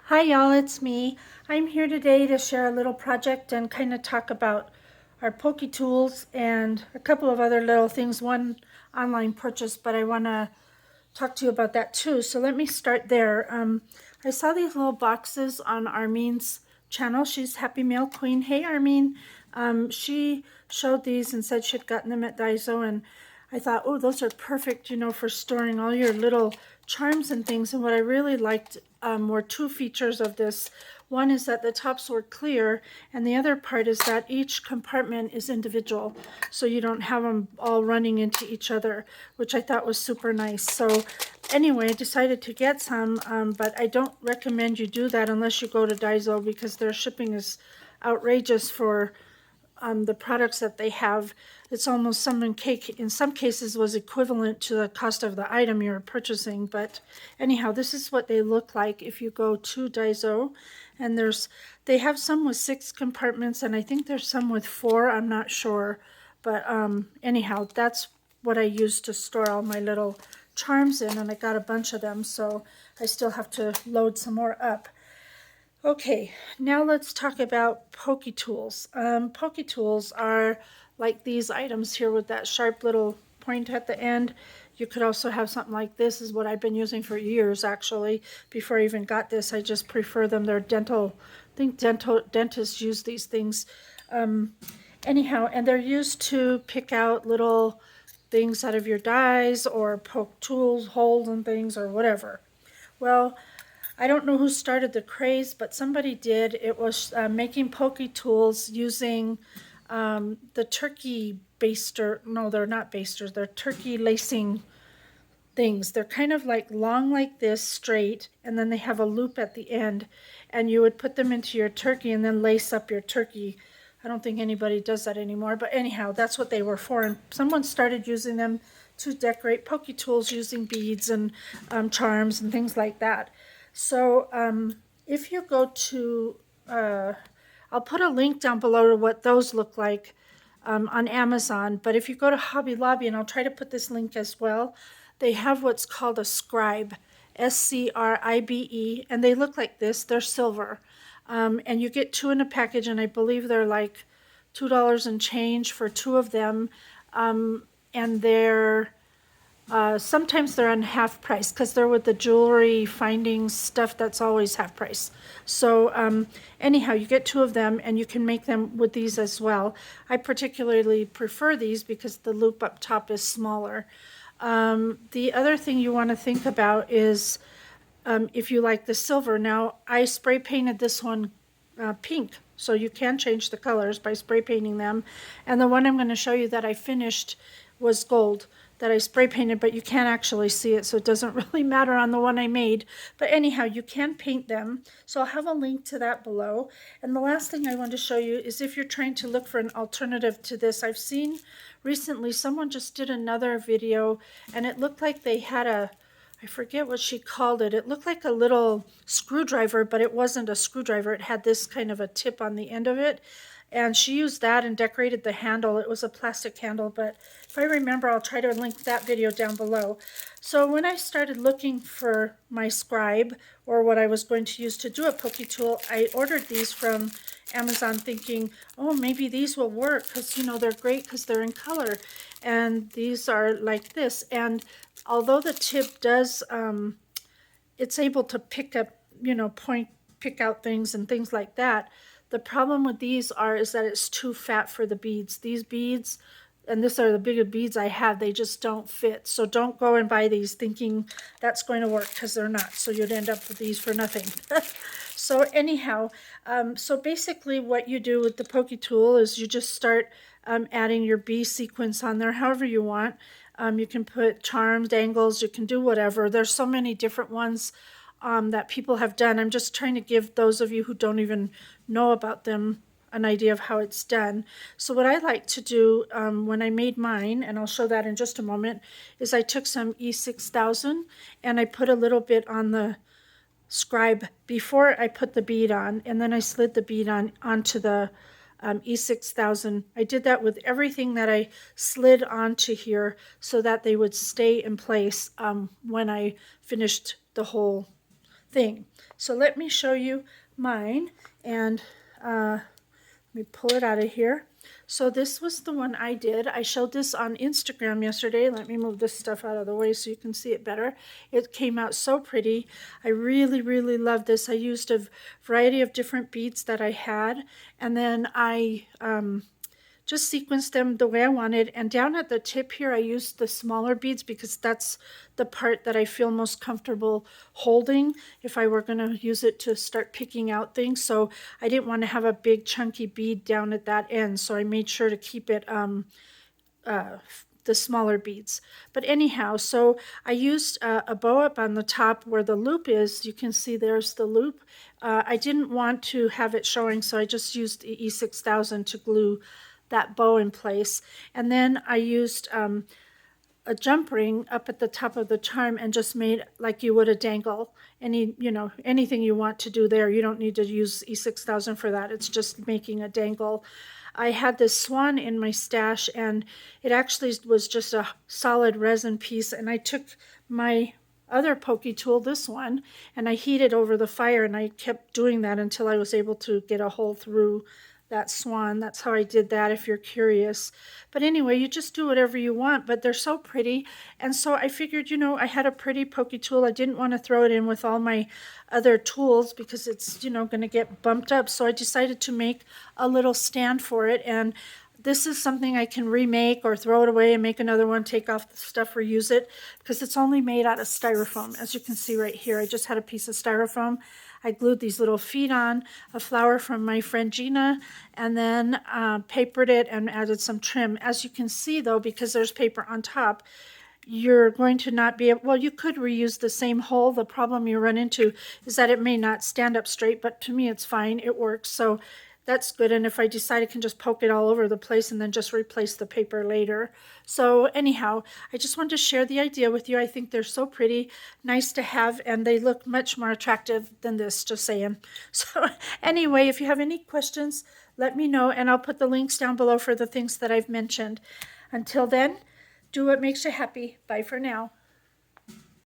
Hi y'all, it's me. I'm here today to share a little project and kind of talk about our POKEY tools and a couple of other little things, one online purchase, but I want to talk to you about that too. So let me start there. I saw these little boxes on Armin's channel. She's Happy Mail Queen. Hey Armin. She showed these and said she'd gotten them at Daiso, and I thought, oh, those are perfect, for storing all your little charms and things. And what I really liked were two features of this. One is that the tops were clear, and the other part is that each compartment is individual, so you don't have them all running into each other, which I thought was super nice. So anyway, I decided to get some, but I don't recommend you do that unless you go to Daiso, because their shipping is outrageous for the products that they have. It's almost in some cases was equivalent to the cost of the item you're purchasing. But anyhow, this is what they look like if you go to Daiso. And they have some with 6 compartments, and I think there's some with 4. I'm not sure. But anyhow, that's what I use to store all my little charms in, and I got a bunch of them, so I still have to load some more up. Okay, now let's talk about POKEY tools. POKEY tools are like these items here with that sharp little point at the end. You could also have something like this, is what I've been using for years actually. Before I even got this, I just prefer them. They're dental, I think dentists use these things. Anyhow, and they're used to pick out little things out of your dies or poke tools, holes and things or whatever. Well, I don't know who started the craze, but somebody did. It was making POKEY tools using the turkey baster. No, they're not basters. They're turkey lacing things. They're kind of like long like this, straight, and then they have a loop at the end. And you would put them into your turkey and then lace up your turkey. I don't think anybody does that anymore. But anyhow, that's what they were for. And someone started using them to decorate POKEY tools using beads and charms and things like that. So if you go to, I'll put a link down below to what those look like on Amazon. But if you go to Hobby Lobby, and I'll try to put this link as well, they have what's called a scribe, SCRIBE, and they look like this. They're silver. And you get 2 in a package, and I believe they're like $2 and change for 2 of them. And they're sometimes they're on half price because they're with the jewelry findings stuff that's always half price. So anyhow, you get 2 of them, and you can make them with these as well. I particularly prefer these because the loop up top is smaller. The other thing you want to think about is if you like the silver. Now, I spray painted this one pink, so you can change the colors by spray painting them. And the one I'm going to show you that I finished was gold, that I spray painted, but you can't actually see it, so it doesn't really matter on the one I made. But anyhow, you can paint them, so I'll have a link to that below. And the last thing I want to show you is if you're trying to look for an alternative to this. I've seen recently someone just did another video, and it looked like they had I forget what she called it. It looked like a little screwdriver, but it wasn't a screwdriver. It had this kind of a tip on the end of it. And she used that and decorated the handle. It was a plastic handle, but if I remember, I'll try to link that video down below. So when I started looking for my scribe, or what I was going to use to do a POKEY tool, I ordered these from Amazon thinking, oh, maybe these will work because, they're great because they're in color. And these are like this. And although the tip does, it's able to pick up, pick out things and things like that. The problem with these is that it's too fat for the beads. These beads, and these are the bigger beads I have, they just don't fit. So don't go and buy these thinking that's going to work, because they're not. So you'd end up with these for nothing. So anyhow, so basically what you do with the POKEY tool is you just start adding your bee sequence on there however you want. You can put charms, dangles, you can do whatever. There's so many different ones that people have done. I'm just trying to give those of you who don't even know about them an idea of how it's done. So what I like to do when I made mine, and I'll show that in just a moment, is I took some E6000 and I put a little bit on the scribe before I put the bead on, and then I slid the bead onto the E6000. I did that with everything that I slid onto here so that they would stay in place when I finished the whole thing. So let me show you mine, and let me pull it out of here. So this was the one I did. I showed this on Instagram yesterday. Let me move this stuff out of the way so you can see it better. It came out so pretty. I really, really love this. I used a variety of different beads that I had, and then I just sequenced them the way I wanted. And down at the tip here, I used the smaller beads because that's the part that I feel most comfortable holding if I were going to use it to start picking out things. So I didn't want to have a big chunky bead down at that end, so I made sure to keep it the smaller beads. But anyhow, so I used a bow up on the top where the loop is. You can see there's the loop. I didn't want to have it showing, so I just used the E6000 to glue that bow in place. And then I used a jump ring up at the top of the charm and just made like you would a dangle. Anything you want to do there. You don't need to use E6000 for that. It's just making a dangle. I had this swan in my stash, and it actually was just a solid resin piece, and I took my other pokey tool, this one, and I heated over the fire, and I kept doing that until I was able to get a hole through that swan. That's how I did that, if you're curious. But anyway, you just do whatever you want, but they're so pretty. And so I figured, I had a pretty pokey tool. I didn't want to throw it in with all my other tools because it's, going to get bumped up. So I decided to make a little stand for it. And this is something I can remake or throw it away and make another one, take off the stuff, reuse it, because it's only made out of styrofoam. As you can see right here, I just had a piece of styrofoam. I glued these little feet on, a flower from my friend Gina, and then papered it and added some trim. As you can see, though, because there's paper on top, you're going to not be able, well, you could reuse the same hole. The problem you run into is that it may not stand up straight, but to me it's fine. It works. So that's good. And if I decide, I can just poke it all over the place and then just replace the paper later. So anyhow, I just wanted to share the idea with you. I think they're so pretty, nice to have, and they look much more attractive than this, just saying. So anyway, if you have any questions, let me know, and I'll put the links down below for the things that I've mentioned. Until then, do what makes you happy. Bye for now.